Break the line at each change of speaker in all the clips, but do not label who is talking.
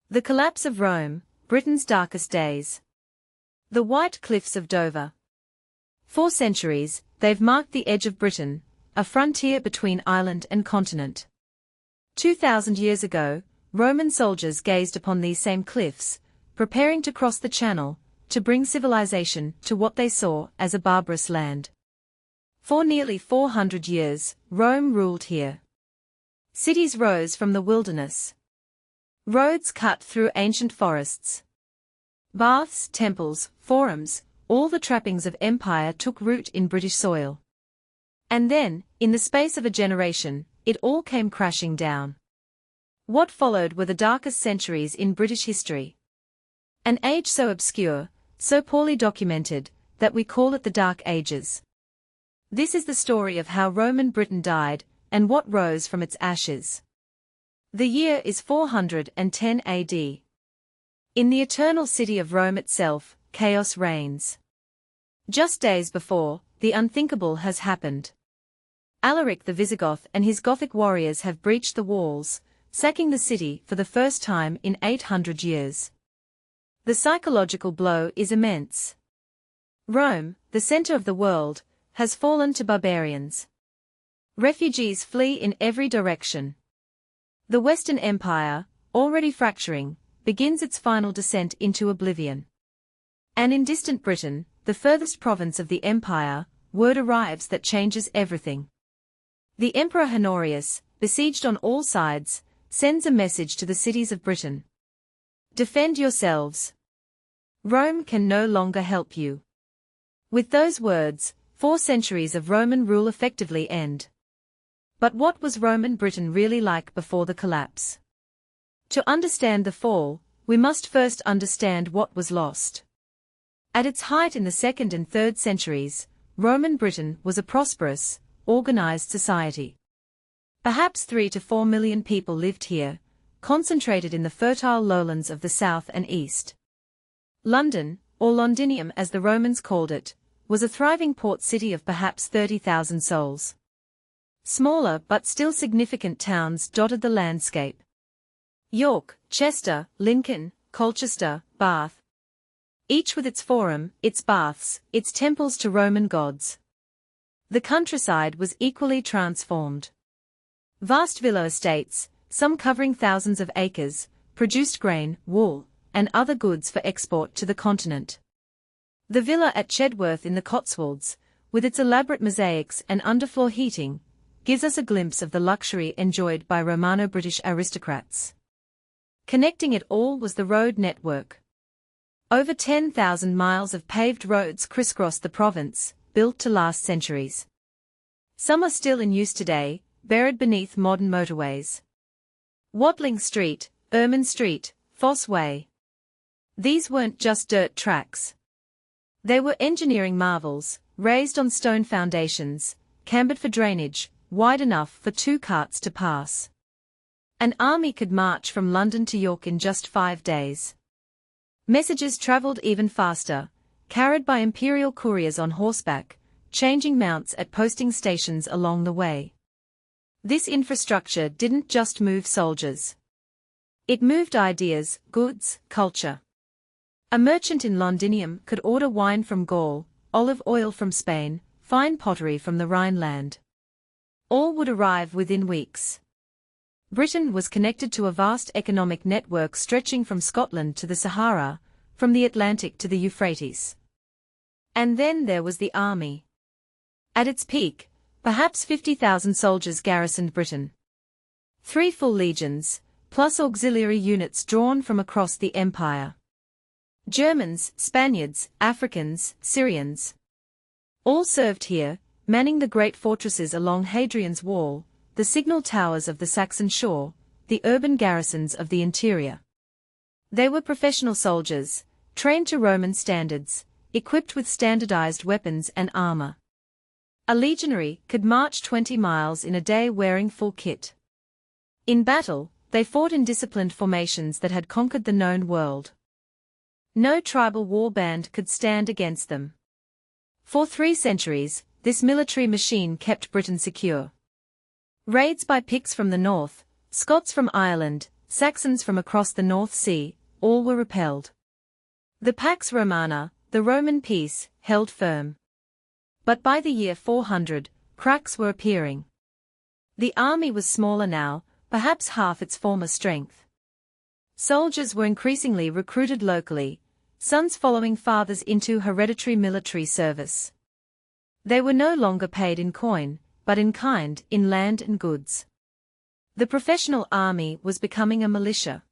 The collapse of Rome, Britain's darkest days. The White Cliffs of Dover. For centuries, they've marked the edge of Britain, a frontier between island and continent. 2,000 years ago, Roman soldiers gazed upon these same cliffs, preparing to cross the Channel, to bring civilization to what they saw as a barbarous land. For nearly 400 years, Rome ruled here. Cities rose from the wilderness. Roads cut through ancient forests. Baths, temples, forums, all the trappings of empire took root in British soil. And then, in the space of a generation, it all came crashing down. What followed were the darkest centuries in British history. An age so obscure, so poorly documented, that we call it the Dark Ages. This is the story of how Roman Britain died, and what rose from its ashes. The year is 410 AD. In the eternal city of Rome itself, chaos reigns. Just days before, the unthinkable has happened. Alaric the Visigoth and his Gothic warriors have breached the walls, sacking the city for the first time in 800 years. The psychological blow is immense. Rome, the center of the world, has fallen to barbarians. Refugees flee in every direction. The Western Empire, already fracturing, begins its final descent into oblivion. And in distant Britain, the furthest province of the empire, word arrives that changes everything. The Emperor Honorius, besieged on all sides, sends a message to the cities of Britain. Defend yourselves. Rome can no longer help you. With those words, 4 centuries of Roman rule effectively end. But what was Roman Britain really like before the collapse? To understand the fall, we must first understand what was lost. At its height in the 2nd and 3rd centuries, Roman Britain was a prosperous, organized society. Perhaps 3 to 4 million people lived here, concentrated in the fertile lowlands of the south and east. London, or Londinium as the Romans called it, was a thriving port city of perhaps 30,000 souls. Smaller but still significant towns dotted the landscape. York, Chester, Lincoln, Colchester, Bath. Each with its forum, its baths, its temples to Roman gods. The countryside was equally transformed. Vast villa estates, some covering thousands of acres, produced grain, wool, and other goods for export to the continent. The villa at Chedworth in the Cotswolds, with its elaborate mosaics and underfloor heating, gives us a glimpse of the luxury enjoyed by Romano-British aristocrats. Connecting it all was the road network. Over 10,000 miles of paved roads crisscrossed the province, built to last centuries. Some are still in use today, buried beneath modern motorways. Watling Street, Ermine Street, Fosse Way. These weren't just dirt tracks. They were engineering marvels, raised on stone foundations, cambered for drainage, wide enough for 2 carts to pass. An army could march from London to York in just 5 days. Messages travelled even faster, carried by imperial couriers on horseback, changing mounts at posting stations along the way. This infrastructure didn't just move soldiers. It moved ideas, goods, culture. A merchant in Londinium could order wine from Gaul, olive oil from Spain, fine pottery from the Rhineland. All would arrive within weeks. Britain was connected to a vast economic network stretching from Scotland to the Sahara, from the Atlantic to the Euphrates. And then there was the army. At its peak, perhaps 50,000 soldiers garrisoned Britain. 3 full legions, plus auxiliary units drawn from across the empire. Germans, Spaniards, Africans, Syrians. All served here, manning the great fortresses along Hadrian's Wall, the signal towers of the Saxon shore, the urban garrisons of the interior. They were professional soldiers, trained to Roman standards, equipped with standardized weapons and armor. A legionary could march 20 miles in a day wearing full kit. In battle, they fought in disciplined formations that had conquered the known world. No tribal war band could stand against them. For 3 centuries, this military machine kept Britain secure. Raids by Picts from the north, Scots from Ireland, Saxons from across the North Sea, all were repelled. The Pax Romana, the Roman peace, held firm. But by the year 400, cracks were appearing. The army was smaller now, perhaps half its former strength. Soldiers were increasingly recruited locally, sons following fathers into hereditary military service. They were no longer paid in coin, but in kind, in land and goods. The professional army was becoming a militia.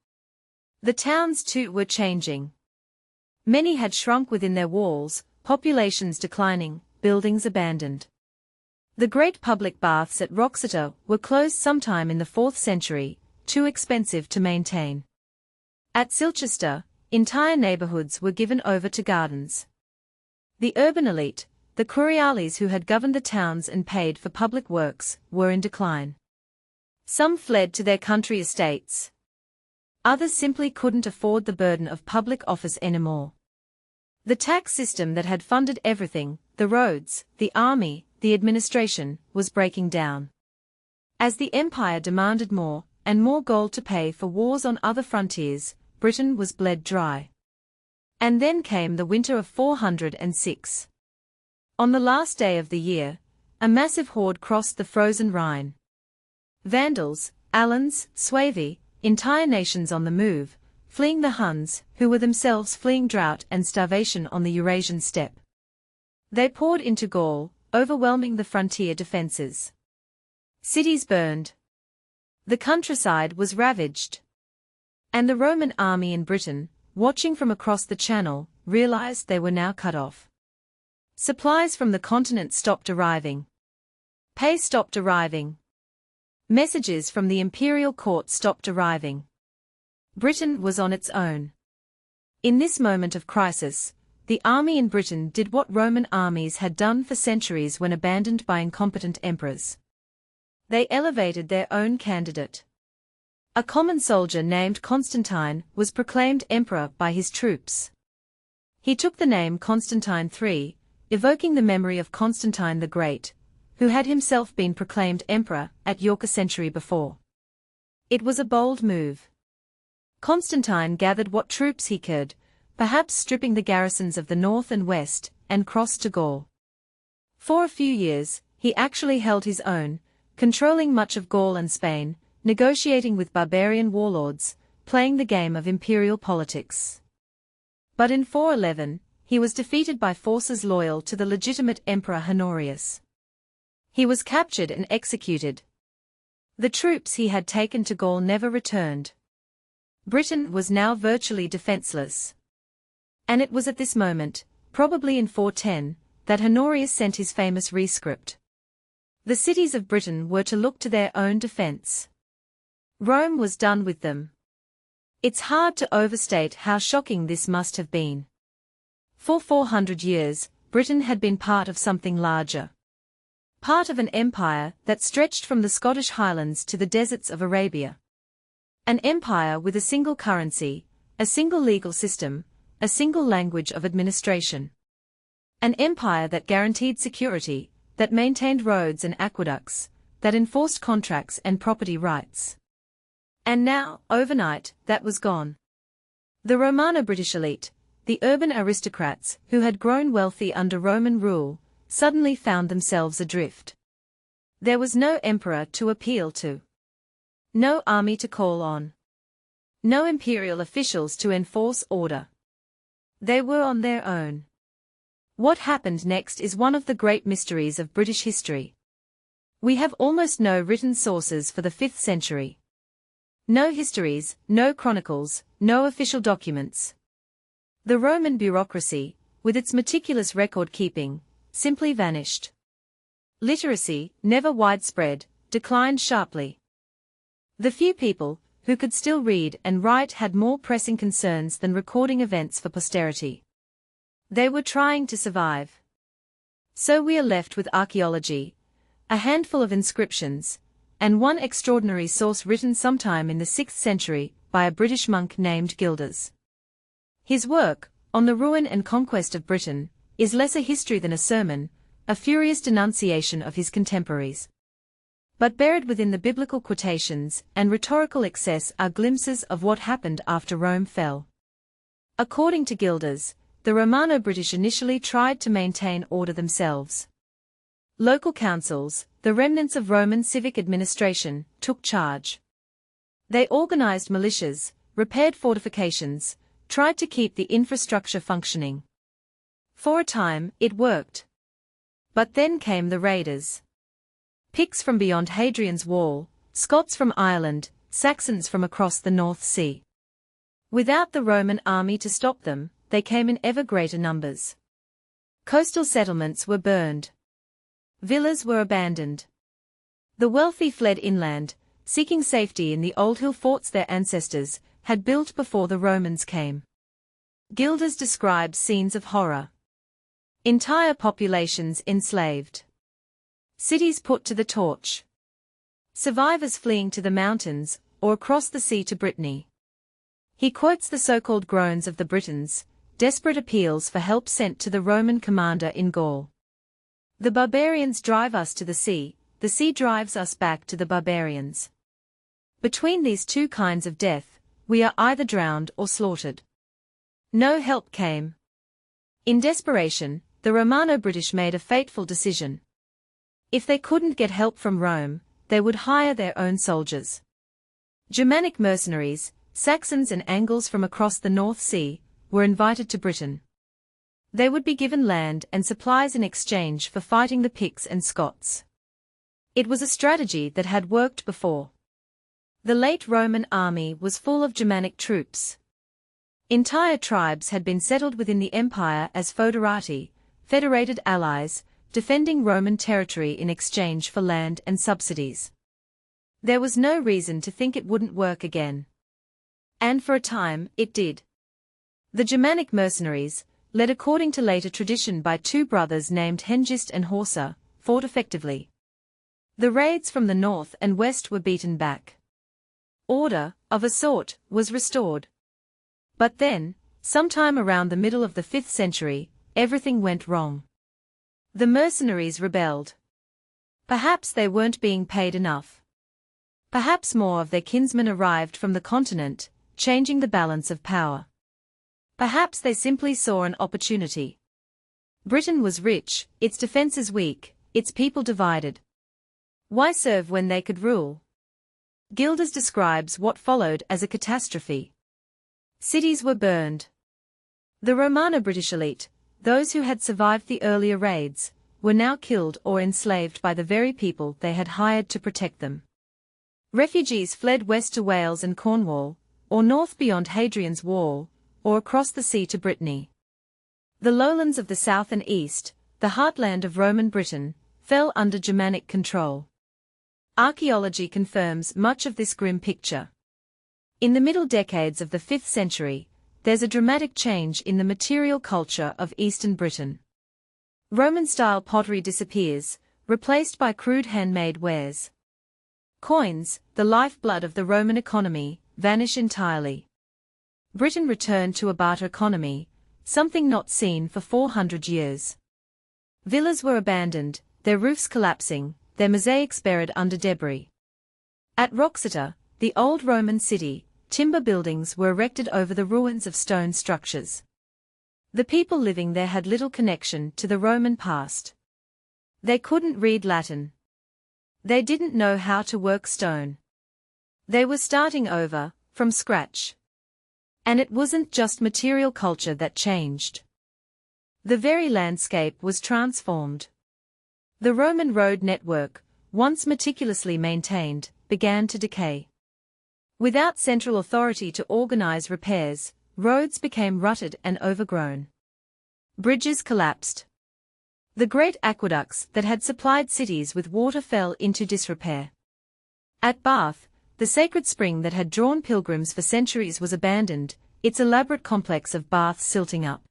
The towns too were changing. Many had shrunk within their walls, populations declining, buildings abandoned. The great public baths at Wroxeter were closed sometime in the 4th century, too expensive to maintain. At Silchester, entire neighborhoods were given over to gardens. The urban elite, the curiales who had governed the towns and paid for public works, were in decline. Some fled to their country estates. Others simply couldn't afford the burden of public office anymore. The tax system that had funded everything, the roads, the army, the administration, was breaking down. As the empire demanded more and more gold to pay for wars on other frontiers, Britain was bled dry. And then came the winter of 406. On the last day of the year, a massive horde crossed the frozen Rhine. Vandals, Alans, Suevi, entire nations on the move, fleeing the Huns, who were themselves fleeing drought and starvation on the Eurasian steppe. They poured into Gaul, overwhelming the frontier defences. Cities burned. The countryside was ravaged. And the Roman army in Britain, watching from across the Channel, realized they were now cut off. Supplies from the continent stopped arriving. Pay stopped arriving. Messages from the imperial court stopped arriving. Britain was on its own. In this moment of crisis, the army in Britain did what Roman armies had done for centuries when abandoned by incompetent emperors. They elevated their own candidate. A common soldier named Constantine was proclaimed emperor by his troops. He took the name Constantine III, evoking the memory of Constantine the Great, who had himself been proclaimed emperor at York a century before. It was a bold move. Constantine gathered what troops he could, perhaps stripping the garrisons of the north and west, and crossed to Gaul. For a few years, he actually held his own, controlling much of Gaul and Spain, negotiating with barbarian warlords, playing the game of imperial politics. But in 411, he was defeated by forces loyal to the legitimate emperor Honorius. He was captured and executed. The troops he had taken to Gaul never returned. Britain was now virtually defenseless. And it was at this moment, probably in 410, that Honorius sent his famous rescript. The cities of Britain were to look to their own defense. Rome was done with them. It's hard to overstate how shocking this must have been. For 400 years, Britain had been part of something larger. Part of an empire that stretched from the Scottish Highlands to the deserts of Arabia. An empire with a single currency, a single legal system, a single language of administration. An empire that guaranteed security, that maintained roads and aqueducts, that enforced contracts and property rights. And now, overnight, that was gone. The Romano-British elite, the urban aristocrats who had grown wealthy under Roman rule, suddenly found themselves adrift. There was no emperor to appeal to. No army to call on. No imperial officials to enforce order. They were on their own. What happened next is one of the great mysteries of British history. We have almost no written sources for the 5th century. No histories, no chronicles, no official documents. The Roman bureaucracy, with its meticulous record-keeping, simply vanished. Literacy, never widespread, declined sharply. The few people who could still read and write had more pressing concerns than recording events for posterity. They were trying to survive. So we are left with archaeology, a handful of inscriptions, and one extraordinary source written sometime in the 6th century by a British monk named Gildas. His work, On the Ruin and Conquest of Britain, is less a history than a sermon, a furious denunciation of his contemporaries. But buried within the biblical quotations and rhetorical excess are glimpses of what happened after Rome fell. According to Gilders, the Romano-British initially tried to maintain order themselves. Local councils, the remnants of Roman civic administration, took charge. They organized militias, repaired fortifications, tried to keep the infrastructure functioning. For a time, it worked. But then came the raiders. Picts from beyond Hadrian's Wall, Scots from Ireland, Saxons from across the North Sea. Without the Roman army to stop them, they came in ever greater numbers. Coastal settlements were burned. Villas were abandoned. The wealthy fled inland, seeking safety in the old hill forts their ancestors had built before the Romans came. Gilders describes scenes of horror. Entire populations enslaved. Cities put to the torch. Survivors fleeing to the mountains, or across the sea to Brittany. He quotes the so-called groans of the Britons, desperate appeals for help sent to the Roman commander in Gaul. The barbarians drive us to the sea drives us back to the barbarians. Between these two kinds of death, we are either drowned or slaughtered. No help came. In desperation, the Romano-British made a fateful decision. If they couldn't get help from Rome, they would hire their own soldiers. Germanic mercenaries, Saxons and Angles from across the North Sea, were invited to Britain. They would be given land and supplies in exchange for fighting the Picts and Scots. It was a strategy that had worked before. The late Roman army was full of Germanic troops. Entire tribes had been settled within the empire as foederati, federated allies, defending Roman territory in exchange for land and subsidies. There was no reason to think it wouldn't work again. And for a time, it did. The Germanic mercenaries, led according to later tradition by two brothers named Hengist and Horsa, fought effectively. The raids from the north and west were beaten back. Order, of a sort, was restored. But then, sometime around the middle of the 5th century, everything went wrong. The mercenaries rebelled. Perhaps they weren't being paid enough. Perhaps more of their kinsmen arrived from the continent, changing the balance of power. Perhaps they simply saw an opportunity. Britain was rich, its defenses weak, its people divided. Why serve when they could rule? Gilders describes what followed as a catastrophe. Cities were burned. The Romano-British elite, those who had survived the earlier raids, were now killed or enslaved by the very people they had hired to protect them. Refugees fled west to Wales and Cornwall, or north beyond Hadrian's Wall, or across the sea to Brittany. The lowlands of the south and east, the heartland of Roman Britain, fell under Germanic control. Archaeology confirms much of this grim picture. In the middle decades of the 5th century, there's a dramatic change in the material culture of Eastern Britain. Roman-style pottery disappears, replaced by crude handmade wares. Coins, the lifeblood of the Roman economy, vanish entirely. Britain returned to a barter economy, something not seen for 400 years. Villas were abandoned, their roofs collapsing, their mosaics buried under debris. At Wroxeter, the old Roman city, timber buildings were erected over the ruins of stone structures. The people living there had little connection to the Roman past. They couldn't read Latin. They didn't know how to work stone. They were starting over, from scratch. And it wasn't just material culture that changed. The very landscape was transformed. The Roman road network, once meticulously maintained, began to decay. Without central authority to organize repairs, roads became rutted and overgrown. Bridges collapsed. The great aqueducts that had supplied cities with water fell into disrepair. At Bath, the sacred spring that had drawn pilgrims for centuries was abandoned, its elaborate complex of baths silting up.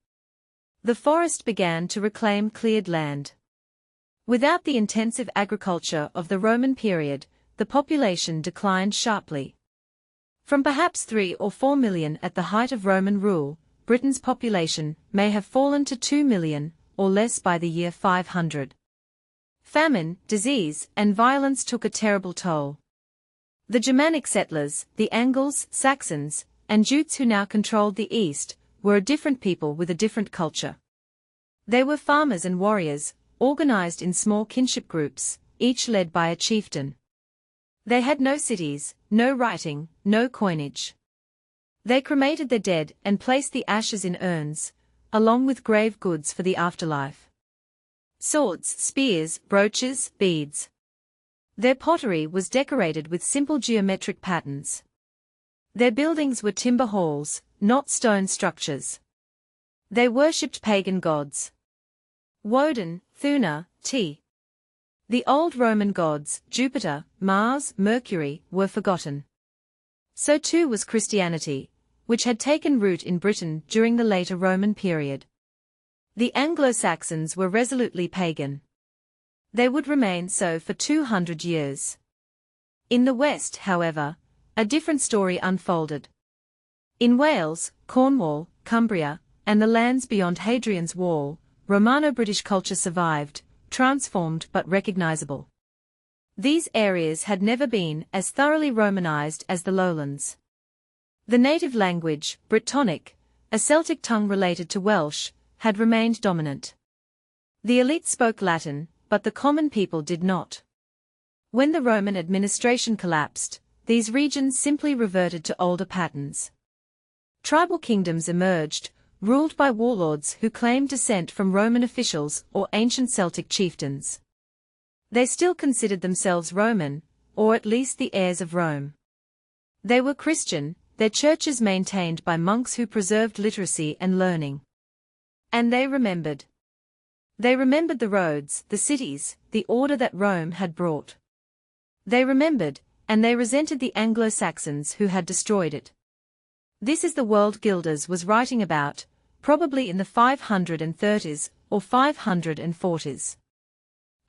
The forest began to reclaim cleared land. Without the intensive agriculture of the Roman period, the population declined sharply. From perhaps 3 or 4 million at the height of Roman rule, Britain's population may have fallen to 2 million, or less by the year 500. Famine, disease, and violence took a terrible toll. The Germanic settlers, the Angles, Saxons, and Jutes who now controlled the east, were a different people with a different culture. They were farmers and warriors, organized in small kinship groups, each led by a chieftain. They had no cities, no writing, no coinage. They cremated their dead and placed the ashes in urns, along with grave goods for the afterlife. Swords, spears, brooches, beads. Their pottery was decorated with simple geometric patterns. Their buildings were timber halls, not stone structures. They worshipped pagan gods. Woden, Thuna, Ti. The old Roman gods, Jupiter, Mars, Mercury, were forgotten. So too was Christianity, which had taken root in Britain during the later Roman period. The Anglo-Saxons were resolutely pagan. They would remain so for 200 years. In the West, however, a different story unfolded. In Wales, Cornwall, Cumbria, and the lands beyond Hadrian's Wall, Romano-British culture survived, transformed but recognizable. These areas had never been as thoroughly Romanized as the lowlands. The native language, Brittonic, a Celtic tongue related to Welsh, had remained dominant. The elite spoke Latin, but the common people did not. When the Roman administration collapsed, these regions simply reverted to older patterns. Tribal kingdoms emerged, ruled by warlords who claimed descent from Roman officials or ancient Celtic chieftains. They still considered themselves Roman, or at least the heirs of Rome. They were Christian, their churches maintained by monks who preserved literacy and learning. And they remembered. They remembered the roads, the cities, the order that Rome had brought. They remembered, and they resented the Anglo-Saxons who had destroyed it. This is the world Gildas was writing about, probably in the 530s or 540s.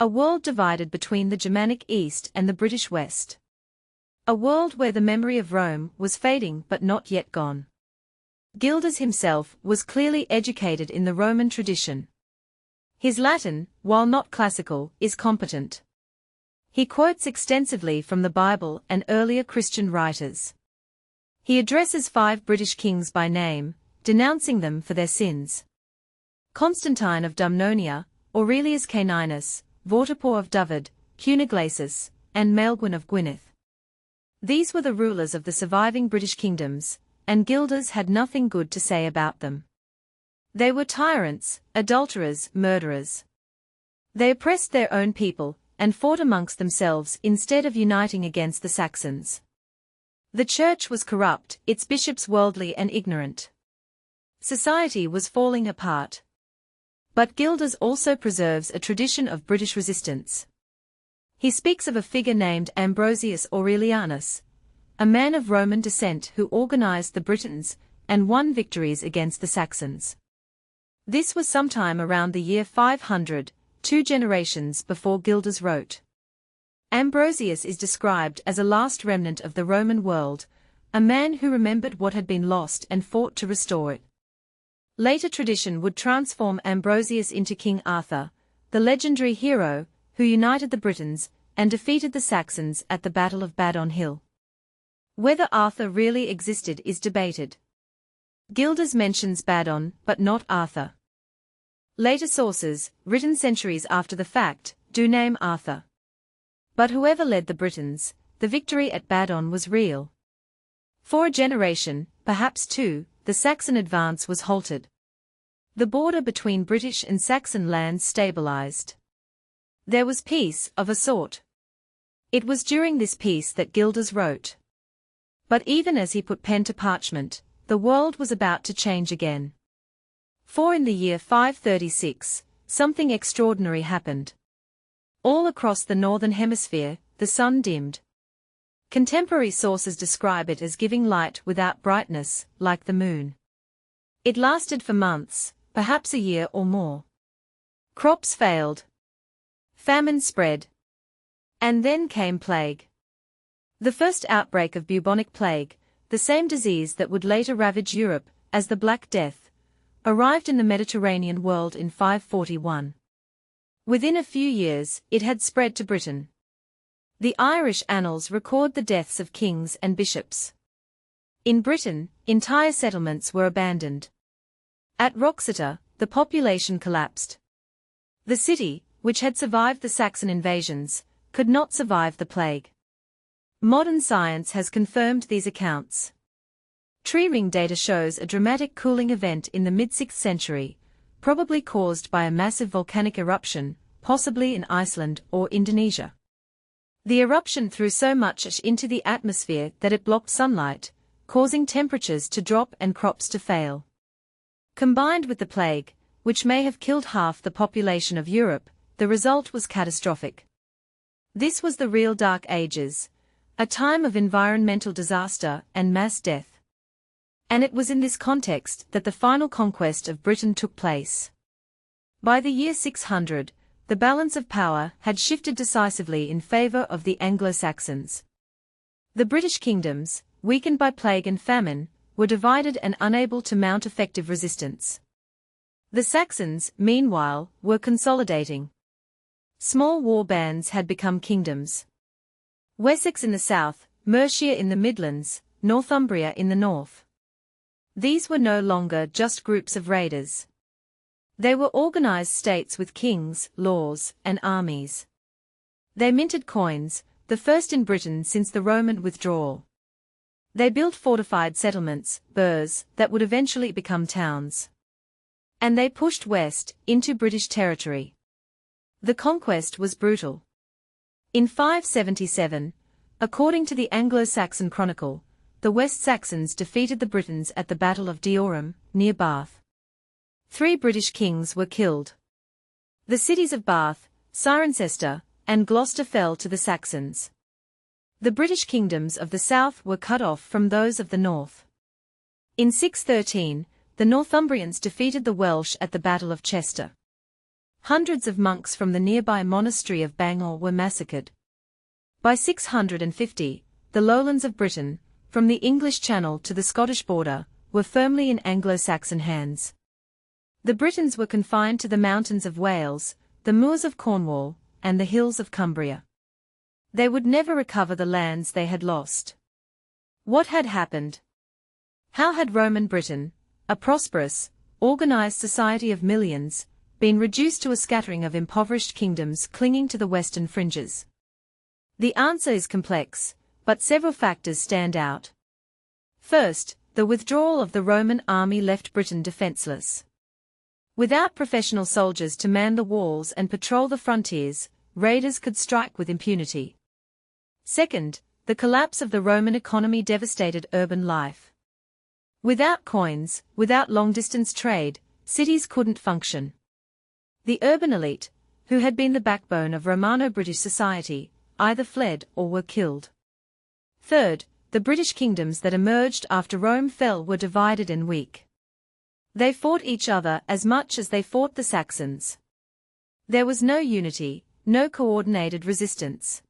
A world divided between the Germanic East and the British West. A world where the memory of Rome was fading but not yet gone. Gildas himself was clearly educated in the Roman tradition. His Latin, while not classical, is competent. He quotes extensively from the Bible and earlier Christian writers. He addresses 5 British kings by name, denouncing them for their sins. Constantine of Dumnonia, Aurelius Caninus, Vortipor of Dyfed, Cuneglasus, and Maelgwn of Gwynedd. These were the rulers of the surviving British kingdoms, and Gildas had nothing good to say about them. They were tyrants, adulterers, murderers. They oppressed their own people, and fought amongst themselves instead of uniting against the Saxons. The church was corrupt, its bishops worldly and ignorant. Society was falling apart. But Gildas also preserves a tradition of British resistance. He speaks of a figure named Ambrosius Aurelianus, a man of Roman descent who organized the Britons and won victories against the Saxons. This was sometime around the year 500, 2 generations before Gildas wrote. Ambrosius is described as a last remnant of the Roman world, a man who remembered what had been lost and fought to restore it. Later tradition would transform Ambrosius into King Arthur, the legendary hero who united the Britons and defeated the Saxons at the Battle of Badon Hill. Whether Arthur really existed is debated. Gildas mentions Badon, but not Arthur. Later sources, written centuries after the fact, do name Arthur. But whoever led the Britons, the victory at Badon was real. For a generation, perhaps 2, the Saxon advance was halted. The border between British and Saxon lands stabilized. There was peace, of a sort. It was during this peace that Gildas wrote. But even as he put pen to parchment, the world was about to change again. For in the year 536, something extraordinary happened. All across the northern hemisphere, the sun dimmed. Contemporary sources describe it as giving light without brightness, like the moon. It lasted for months, perhaps a year or more. Crops failed. Famine spread. And then came plague. The first outbreak of bubonic plague, the same disease that would later ravage Europe as the Black Death, arrived in the Mediterranean world in 541. Within a few years, it had spread to Britain. The Irish annals record the deaths of kings and bishops. In Britain, entire settlements were abandoned. At Wroxeter, the population collapsed. The city, which had survived the Saxon invasions, could not survive the plague. Modern science has confirmed these accounts. Tree ring data shows a dramatic cooling event in the mid-6th century, probably caused by a massive volcanic eruption, possibly in Iceland or Indonesia. The eruption threw so much ash into the atmosphere that it blocked sunlight, causing temperatures to drop and crops to fail. Combined with the plague, which may have killed half the population of Europe, the result was catastrophic. This was the real Dark Ages, a time of environmental disaster and mass death. And it was in this context that the final conquest of Britain took place. By the year 600, the balance of power had shifted decisively in favor of the Anglo-Saxons. The British kingdoms, weakened by plague and famine, were divided and unable to mount effective resistance. The Saxons, meanwhile, were consolidating. Small war bands had become kingdoms. Wessex in the south, Mercia in the Midlands, Northumbria in the north. These were no longer just groups of raiders. They were organized states with kings, laws, and armies. They minted coins, the first in Britain since the Roman withdrawal. They built fortified settlements, burhs, that would eventually become towns. And they pushed west, into British territory. The conquest was brutal. In 577, according to the Anglo-Saxon Chronicle, the West Saxons defeated the Britons at the Battle of Deorham, near Bath. 3 British kings were killed. The cities of Bath, Cirencester, and Gloucester fell to the Saxons. The British kingdoms of the south were cut off from those of the north. In 613, the Northumbrians defeated the Welsh at the Battle of Chester. Hundreds of monks from the nearby monastery of Bangor were massacred. By 650, the lowlands of Britain, from the English Channel to the Scottish border, were firmly in Anglo-Saxon hands. The Britons were confined to the mountains of Wales, the moors of Cornwall, and the hills of Cumbria. They would never recover the lands they had lost. What had happened? How had Roman Britain, a prosperous, organized society of millions, been reduced to a scattering of impoverished kingdoms clinging to the western fringes? The answer is complex, but several factors stand out. First, the withdrawal of the Roman army left Britain defenseless. Without professional soldiers to man the walls and patrol the frontiers, raiders could strike with impunity. Second, the collapse of the Roman economy devastated urban life. Without coins, without long-distance trade, cities couldn't function. The urban elite, who had been the backbone of Romano-British society, either fled or were killed. Third, the British kingdoms that emerged after Rome fell were divided and weak. They fought each other as much as they fought the Saxons. There was no unity, no coordinated resistance.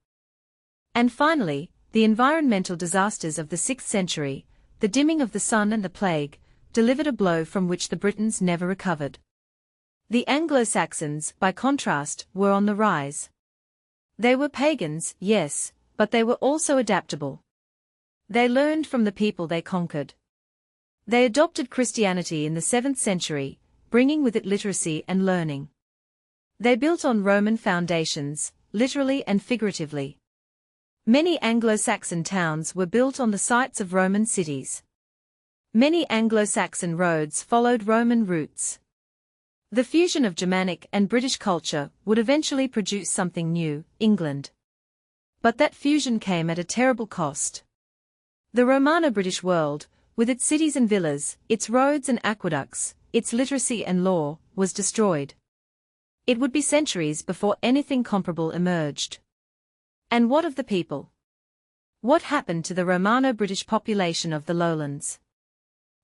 And finally, the environmental disasters of the 6th century, the dimming of the sun and the plague, delivered a blow from which the Britons never recovered. The Anglo-Saxons, by contrast, were on the rise. They were pagans, yes, but they were also adaptable. They learned from the people they conquered. They adopted Christianity in the 7th century, bringing with it literacy and learning. They built on Roman foundations, literally and figuratively. Many Anglo-Saxon towns were built on the sites of Roman cities. Many Anglo-Saxon roads followed Roman routes. The fusion of Germanic and British culture would eventually produce something new, England. But that fusion came at a terrible cost. The Romano-British world, with its cities and villas, its roads and aqueducts, its literacy and law, was destroyed. It would be centuries before anything comparable emerged. And what of the people? What happened to the Romano-British population of the lowlands?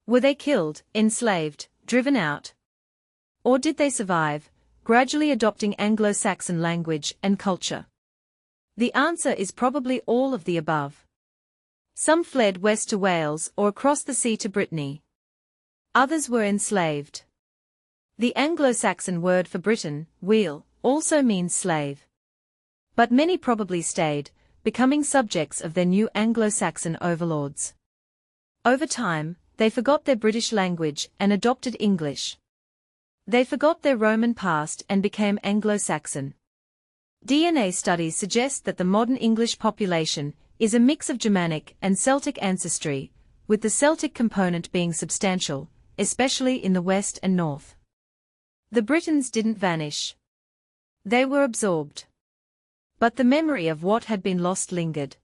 Were they killed, enslaved, driven out? Or did they survive, gradually adopting Anglo-Saxon language and culture? The answer is probably all of the above. Some fled west to Wales or across the sea to Brittany. Others were enslaved. The Anglo-Saxon word for Britain, weal, also means slave. But many probably stayed, becoming subjects of their new Anglo-Saxon overlords. Over time, they forgot their British language and adopted English. They forgot their Roman past and became Anglo-Saxon. DNA studies suggest that the modern English population is a mix of Germanic and Celtic ancestry, with the Celtic component being substantial, especially in the west and north. The Britons didn't vanish. They were absorbed. But the memory of what had been lost lingered.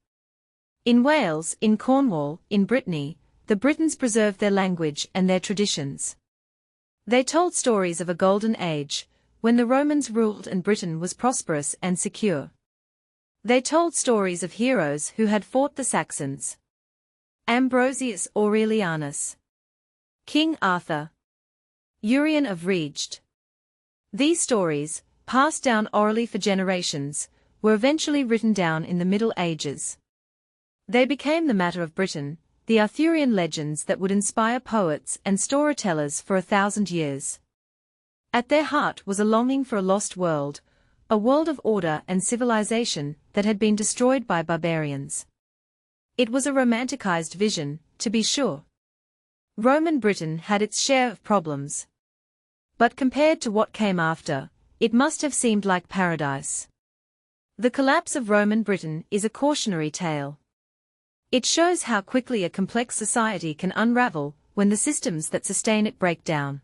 In Wales, in Cornwall, in Brittany, the Britons preserved their language and their traditions. They told stories of a golden age, when the Romans ruled and Britain was prosperous and secure. They told stories of heroes who had fought the Saxons. Ambrosius Aurelianus, King Arthur, Urien of Reged. These stories, passed down orally for generations, were eventually written down in the Middle Ages. They became the matter of Britain, the Arthurian legends that would inspire poets and storytellers for 1,000 years. At their heart was a longing for a lost world, a world of order and civilization that had been destroyed by barbarians. It was a romanticized vision, to be sure. Roman Britain had its share of problems. But compared to what came after, it must have seemed like paradise. The collapse of Roman Britain is a cautionary tale. It shows how quickly a complex society can unravel when the systems that sustain it break down.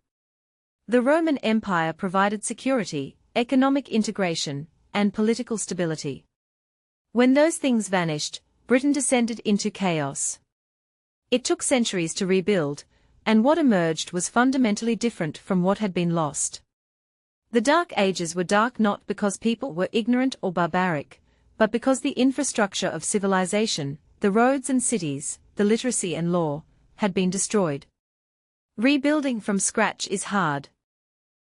The Roman Empire provided security, economic integration, and political stability. When those things vanished, Britain descended into chaos. It took centuries to rebuild, and what emerged was fundamentally different from what had been lost. The Dark Ages were dark not because people were ignorant or barbaric, but because the infrastructure of civilization, the roads and cities, the literacy and law, had been destroyed. Rebuilding from scratch is hard.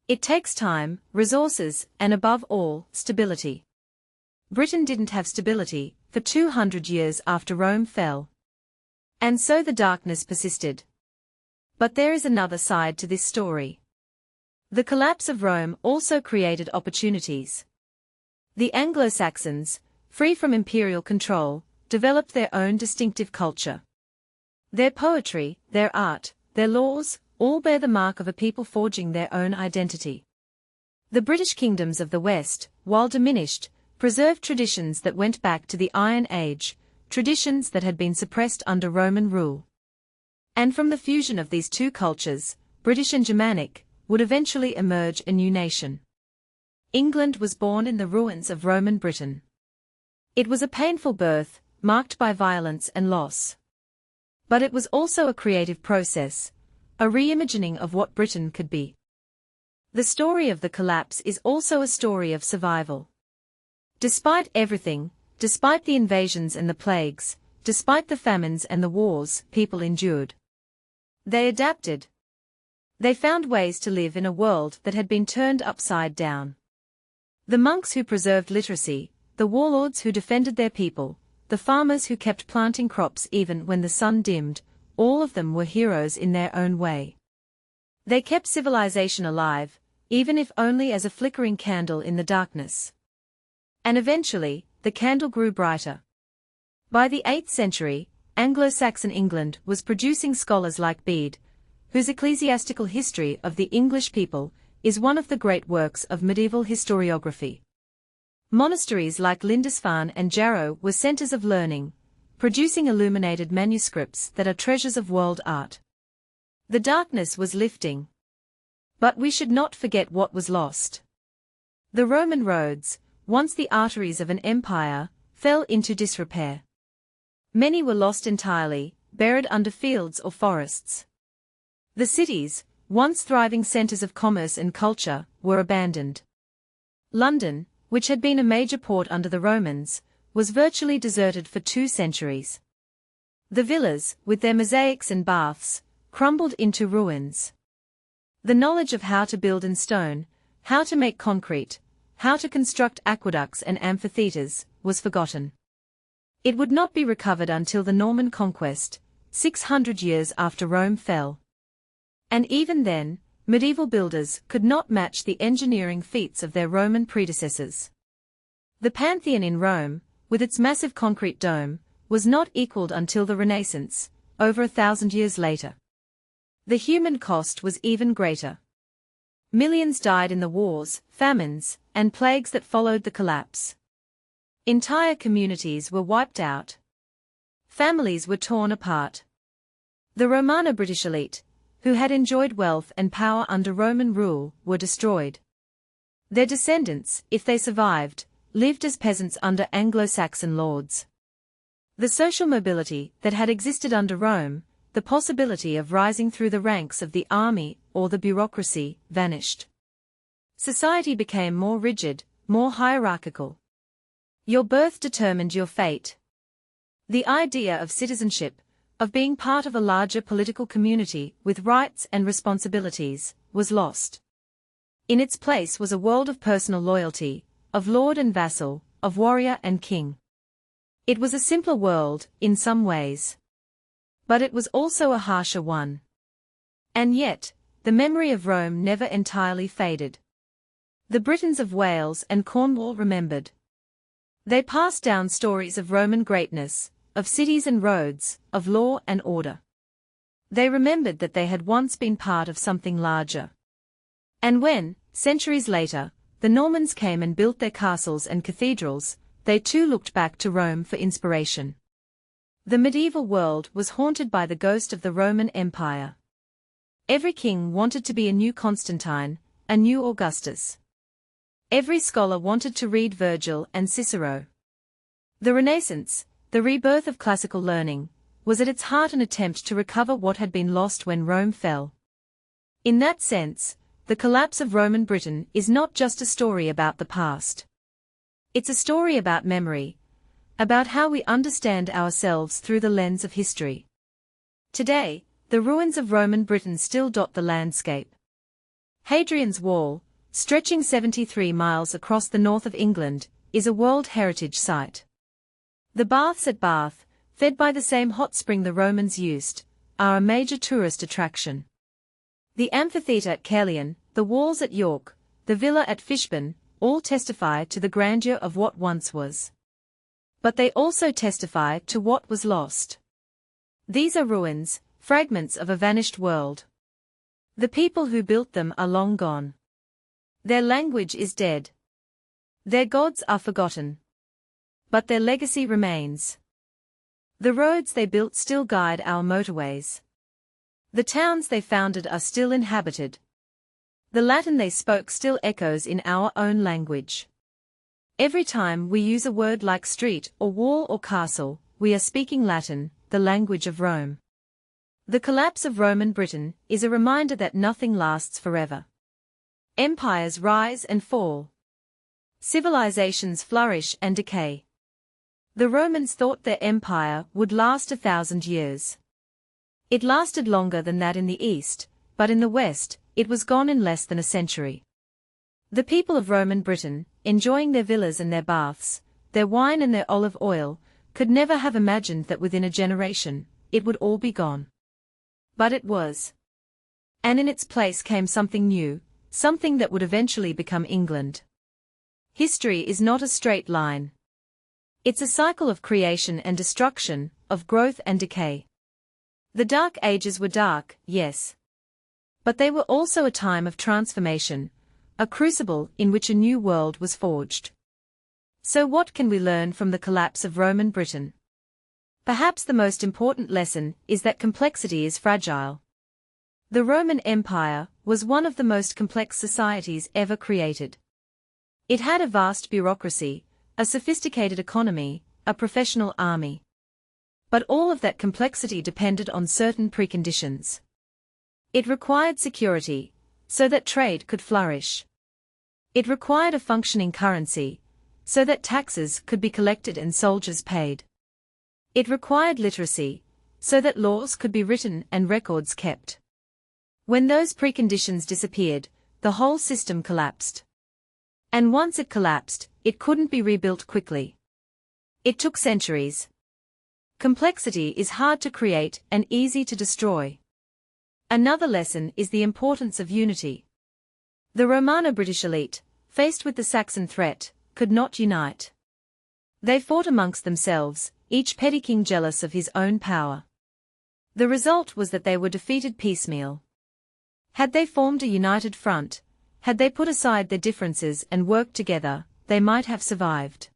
It takes time, resources, and above all, stability. Britain didn't have stability for 200 years after Rome fell. And so the darkness persisted. But there is another side to this story. The collapse of Rome also created opportunities. The Anglo-Saxons, free from imperial control, developed their own distinctive culture. Their poetry, their art, their laws, all bear the mark of a people forging their own identity. The British kingdoms of the West, while diminished, preserved traditions that went back to the Iron Age, traditions that had been suppressed under Roman rule. And from the fusion of these two cultures, British and Germanic, would eventually emerge a new nation. England was born in the ruins of Roman Britain. It was a painful birth, marked by violence and loss. But it was also a creative process, a reimagining of what Britain could be. The story of the collapse is also a story of survival. Despite everything, despite the invasions and the plagues, despite the famines and the wars people endured, they adapted. They found ways to live in a world that had been turned upside down. The monks who preserved literacy, the warlords who defended their people, the farmers who kept planting crops even when the sun dimmed, all of them were heroes in their own way. They kept civilization alive, even if only as a flickering candle in the darkness. And eventually, the candle grew brighter. By the 8th century, Anglo-Saxon England was producing scholars like Bede, whose ecclesiastical history of the English people is one of the great works of medieval historiography. Monasteries like Lindisfarne and Jarrow were centers of learning, producing illuminated manuscripts that are treasures of world art. The darkness was lifting. But we should not forget what was lost. The Roman roads, once the arteries of an empire, fell into disrepair. Many were lost entirely, buried under fields or forests. The cities, once thriving centers of commerce and culture, were abandoned. London, which had been a major port under the Romans, was virtually deserted for 2 centuries. The villas, with their mosaics and baths, crumbled into ruins. The knowledge of how to build in stone, how to make concrete, how to construct aqueducts and amphitheaters, was forgotten. It would not be recovered until the Norman conquest, 600 years after Rome fell. And even then, Medieval builders could not match the engineering feats of their Roman predecessors. The Pantheon in Rome, with its massive concrete dome, was not equaled until the Renaissance, over 1,000 years later. The human cost was even greater. Millions died in the wars, famines, and plagues that followed the collapse. Entire communities were wiped out. Families were torn apart. The Romano-British elite, who had enjoyed wealth and power under Roman rule, were destroyed. Their descendants, if they survived, lived as peasants under Anglo-Saxon lords. The social mobility that had existed under Rome, the possibility of rising through the ranks of the army or the bureaucracy, vanished. Society became more rigid, more hierarchical. Your birth determined your fate. The idea of citizenship, of being part of a larger political community with rights and responsibilities, was lost. In its place was a world of personal loyalty, of lord and vassal, of warrior and king. It was a simpler world, in some ways. But it was also a harsher one. And yet, the memory of Rome never entirely faded. The Britons of Wales and Cornwall remembered. They passed down stories of Roman greatness, of cities and roads, of law and order. They remembered that they had once been part of something larger. And when, centuries later, the Normans came and built their castles and cathedrals, they too looked back to Rome for inspiration. The medieval world was haunted by the ghost of the Roman Empire. Every king wanted to be a new Constantine, a new Augustus. Every scholar wanted to read Virgil and Cicero. The Renaissance, the rebirth of classical learning, was at its heart an attempt to recover what had been lost when Rome fell. In that sense, the collapse of Roman Britain is not just a story about the past. It's a story about memory, about how we understand ourselves through the lens of history. Today, the ruins of Roman Britain still dot the landscape. Hadrian's Wall, stretching 73 miles across the north of England, is a World Heritage Site. The baths at Bath, fed by the same hot spring the Romans used, are a major tourist attraction. The amphitheatre at Caerleon, the walls at York, the villa at Fishburn, all testify to the grandeur of what once was. But they also testify to what was lost. These are ruins, fragments of a vanished world. The people who built them are long gone. Their language is dead. Their gods are forgotten. But their legacy remains. The roads they built still guide our motorways. The towns they founded are still inhabited. The Latin they spoke still echoes in our own language. Every time we use a word like street or wall or castle, we are speaking Latin, the language of Rome. The collapse of Roman Britain is a reminder that nothing lasts forever. Empires rise and fall. Civilizations flourish and decay. The Romans thought their empire would last 1,000 years. It lasted longer than that in the East, but in the West, it was gone in less than a century. The people of Roman Britain, enjoying their villas and their baths, their wine and their olive oil, could never have imagined that within a generation, it would all be gone. But it was. And in its place came something new, something that would eventually become England. History is not a straight line. It's a cycle of creation and destruction, of growth and decay. The Dark Ages were dark, yes. But they were also a time of transformation, a crucible in which a new world was forged. So what can we learn from the collapse of Roman Britain? Perhaps the most important lesson is that complexity is fragile. The Roman Empire was one of the most complex societies ever created. It had a vast bureaucracy, a sophisticated economy, a professional army. But all of that complexity depended on certain preconditions. It required security, so that trade could flourish. It required a functioning currency, so that taxes could be collected and soldiers paid. It required literacy, so that laws could be written and records kept. When those preconditions disappeared, the whole system collapsed. And once it collapsed, it couldn't be rebuilt quickly. It took centuries. Complexity is hard to create and easy to destroy. Another lesson is the importance of unity. The Romano-British elite, faced with the Saxon threat, could not unite. They fought amongst themselves, each petty king jealous of his own power. The result was that they were defeated piecemeal. Had they formed a united front, had they put aside their differences and worked together, they might have survived.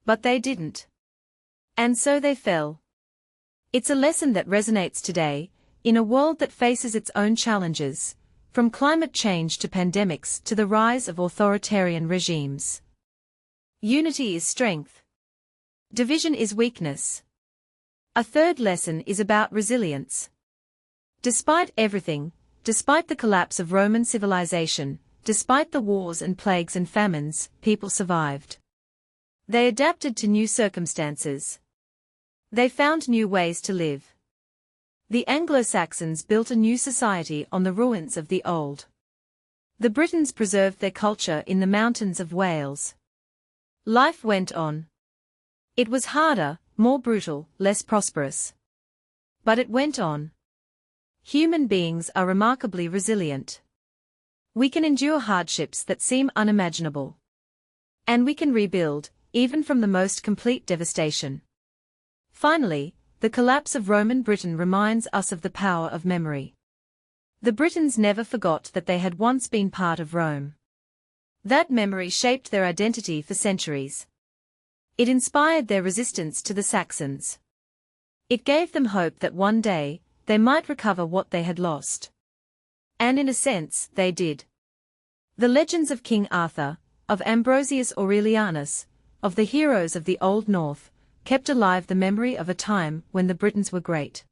But they didn't. And so they fell. It's a lesson that resonates today, in a world that faces its own challenges, from climate change to pandemics to the rise of authoritarian regimes. Unity is strength. Division is weakness. A third lesson is about resilience. Despite everything, despite the collapse of Roman civilization, despite the wars and plagues and famines, people survived. They adapted to new circumstances. They found new ways to live. The Anglo-Saxons built a new society on the ruins of the old. The Britons preserved their culture in the mountains of Wales. Life went on. It was harder, more brutal, less prosperous. But it went on. Human beings are remarkably resilient. We can endure hardships that seem unimaginable. And we can rebuild, even from the most complete devastation. Finally, the collapse of Roman Britain reminds us of the power of memory. The Britons never forgot that they had once been part of Rome. That memory shaped their identity for centuries. It inspired their resistance to the Saxons. It gave them hope that one day, they might recover what they had lost. And in a sense, they did. The legends of King Arthur, of Ambrosius Aurelianus, of the heroes of the Old North, kept alive the memory of a time when the Britons were great.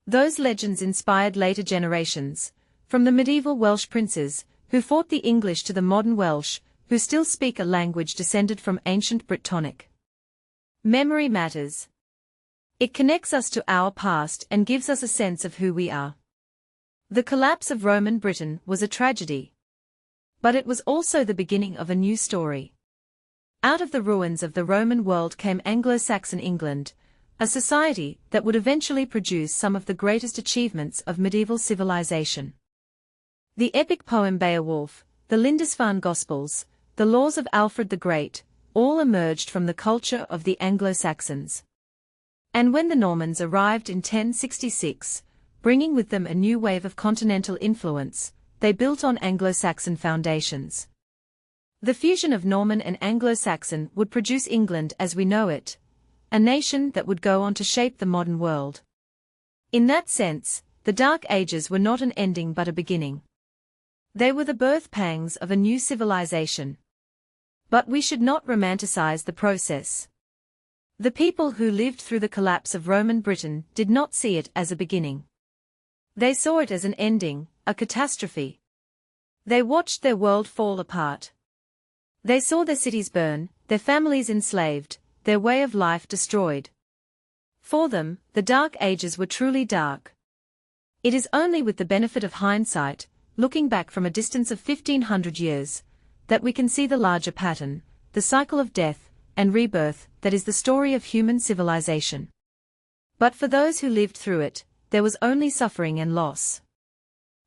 Those legends inspired later generations, from the medieval Welsh princes, who fought the English to the modern Welsh, who still speak a language descended from ancient Brittonic. Memory matters. It connects us to our past and gives us a sense of who we are. The collapse of Roman Britain was a tragedy. But it was also the beginning of a new story. Out of the ruins of the Roman world came Anglo-Saxon England, a society that would eventually produce some of the greatest achievements of medieval civilization. The epic poem Beowulf, the Lindisfarne Gospels, the laws of Alfred the Great, all emerged from the culture of the Anglo-Saxons. And when the Normans arrived in 1066, bringing with them a new wave of continental influence, they built on Anglo-Saxon foundations. The fusion of Norman and Anglo-Saxon would produce England as we know it, a nation that would go on to shape the modern world. In that sense, the Dark Ages were not an ending but a beginning. They were the birth pangs of a new civilization. But we should not romanticize the process. The people who lived through the collapse of Roman Britain did not see it as a beginning. They saw it as an ending, a catastrophe. They watched their world fall apart. They saw their cities burn, their families enslaved, their way of life destroyed. For them, the Dark Ages were truly dark. It is only with the benefit of hindsight, looking back from a distance of 1500 years, that we can see the larger pattern, the cycle of death and rebirth that is the story of human civilization. But for those who lived through it, there was only suffering and loss.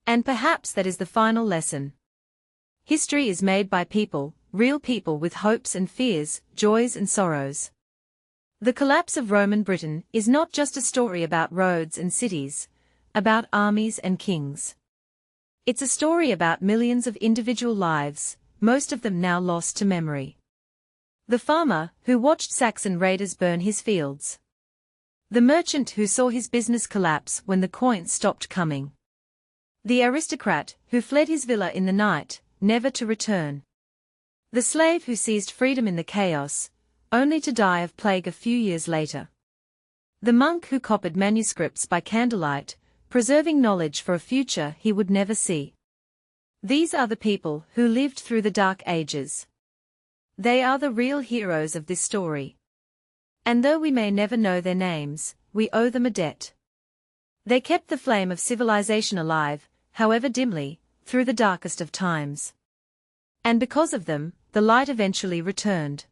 And perhaps that is the final lesson. History is made by people, real people with hopes and fears, joys and sorrows. The collapse of Roman Britain is not just a story about roads and cities, about armies and kings. It's a story about millions of individual lives, most of them now lost to memory. The farmer who watched Saxon raiders burn his fields. The merchant who saw his business collapse when the coins stopped coming. The aristocrat who fled his villa in the night, never to return. The slave who seized freedom in the chaos, only to die of plague a few years later. The monk who copied manuscripts by candlelight, preserving knowledge for a future he would never see. These are the people who lived through the Dark Ages. They are the real heroes of this story. And though we may never know their names, we owe them a debt. They kept the flame of civilization alive, however dimly, through the darkest of times. And because of them, the light eventually returned.